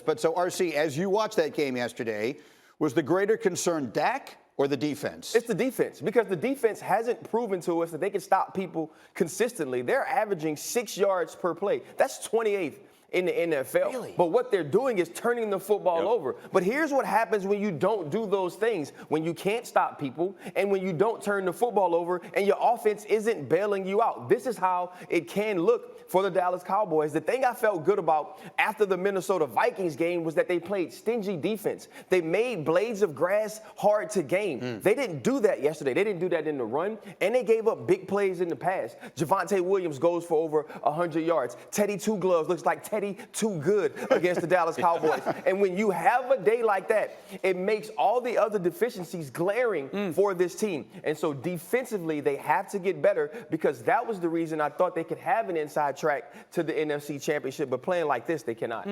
But so, RC, as you watched that game yesterday, was the greater concern Dak or the defense? It's the defense, because the defense hasn't proven to us that they can stop people consistently. They're averaging 6 yards per play. That's 28th in the NFL. Really? But what they're doing is turning the football over. But here's what happens when you don't do those things, when you can't stop people and when you don't turn the football over and your offense isn't bailing you out. This is how it can look for the Dallas Cowboys. The thing I felt good about after the Minnesota Vikings game was that they played stingy defense. They made blades of grass hard to gain. They didn't do that yesterday. They didn't do that in the run, and they gave up big plays in the pass. Javonte Williams goes for over 100 yards. Teddy Two Gloves looks like Teddy Too Good against the Dallas Cowboys. And when you have a day like that, it makes all the other deficiencies glaring for this team. And so defensively, they have to get better, because that was the reason I thought they could have an inside track to the NFC Championship, but playing like this, they cannot.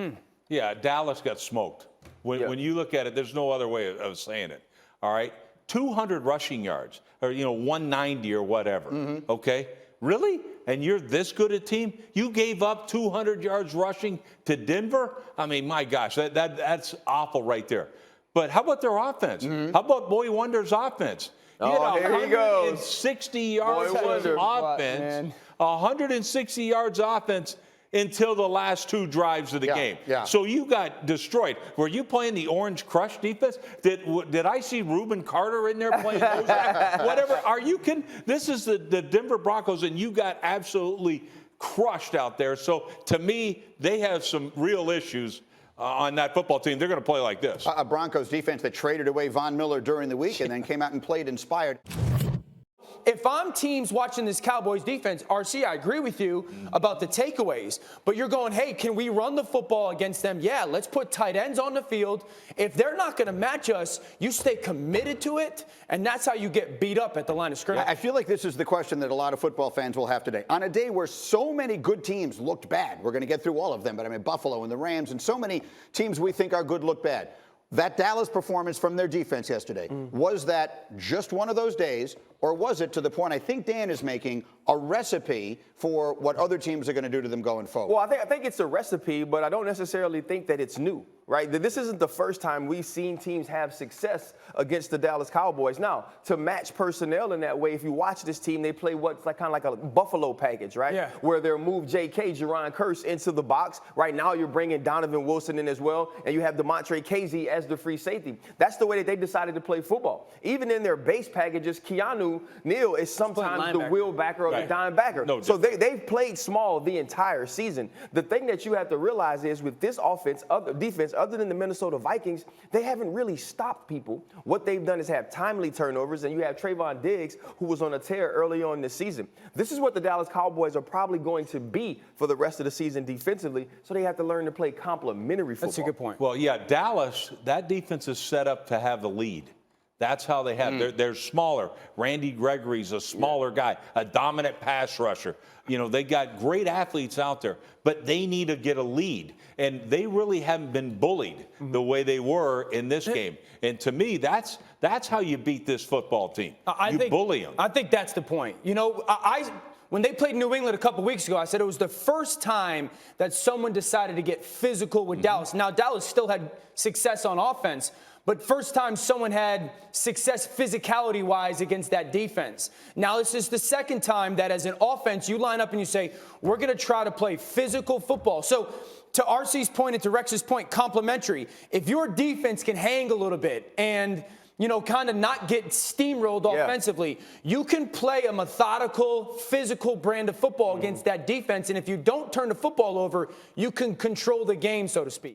Yeah, Dallas got smoked. When you look at it, there's no other way of saying it. All right, 200 rushing yards, or 190 or whatever. Okay, really? And you're this good a team? You gave up 200 yards rushing to Denver? I mean, my gosh, that's awful right there. But how about their offense? How about Boy Wonder's offense? Here he goes. 160 yards of offense. 160 yards offense until the last 2 drives of the game. So you got destroyed. Were you playing the Orange Crush defense? Did I see Reuben Carter in there playing those? Whatever. Are you kidding? This is the Denver Broncos, and you got absolutely crushed out there. So to me, they have some real issues on that football team. They're going to play like this. A Broncos defense that traded away Von Miller during the week and then came out and played inspired. If I'm teams watching this Cowboys defense, RC, I agree with you about the takeaways. But you're going, hey, can we run the football against them? Yeah, let's put tight ends on the field. If they're not going to match us, you stay committed to it, and that's how you get beat up at the line of scrimmage. I feel like this is the question that a lot of football fans will have today. On a day where so many good teams looked bad, we're going to get through all of them, but I mean Buffalo and the Rams and so many teams we think are good look bad. That Dallas performance from their defense yesterday, was that just one of those days, or was it, to the point I think Dan is making, a recipe for what other teams are going to do to them going forward? Well, I think it's a recipe, but I don't necessarily think that it's new, right? This isn't the first time we've seen teams have success against the Dallas Cowboys. Now, to match personnel in that way, if you watch this team, they play what's like kind of like a Buffalo package, right? Yeah. Where they'll move J.K. Jerron Kearse into the box. Right now, you're bringing Donovan Wilson in as well, and you have DeMontre Casey as the free safety. That's the way that they decided to play football. Even in their base packages, Keanu Neal is sometimes the wheelbacker or the dime backer. So they've played small the entire season. The thing that you have to realize is with this defense, other than the Minnesota Vikings, they haven't really stopped people. What they've done is have timely turnovers, and you have Trayvon Diggs, who was on a tear early on this season. This is what the Dallas Cowboys are probably going to be for the rest of the season defensively, so they have to learn to play complementary football. That's a good point. Well, yeah, Dallas, that defense is set up to have the lead. That's how they have. They're smaller. Randy Gregory's a smaller guy, a dominant pass rusher. They got great athletes out there, but they need to get a lead. And they really haven't been bullied the way they were in this game. And to me, that's how you beat this football team. You bully them. I think that's the point. When they played New England a couple weeks ago, I said it was the first time that someone decided to get physical with Dallas. Now, Dallas still had success on offense, but first time someone had success physicality-wise against that defense. Now, this is the second time that as an offense, you line up and you say, we're going to try to play physical football. So to RC's point and to Rex's point, complementary. If your defense can hang a little bit and kind of not get steamrolled offensively, you can play a methodical, physical brand of football against that defense. And if you don't turn the football over, you can control the game, so to speak.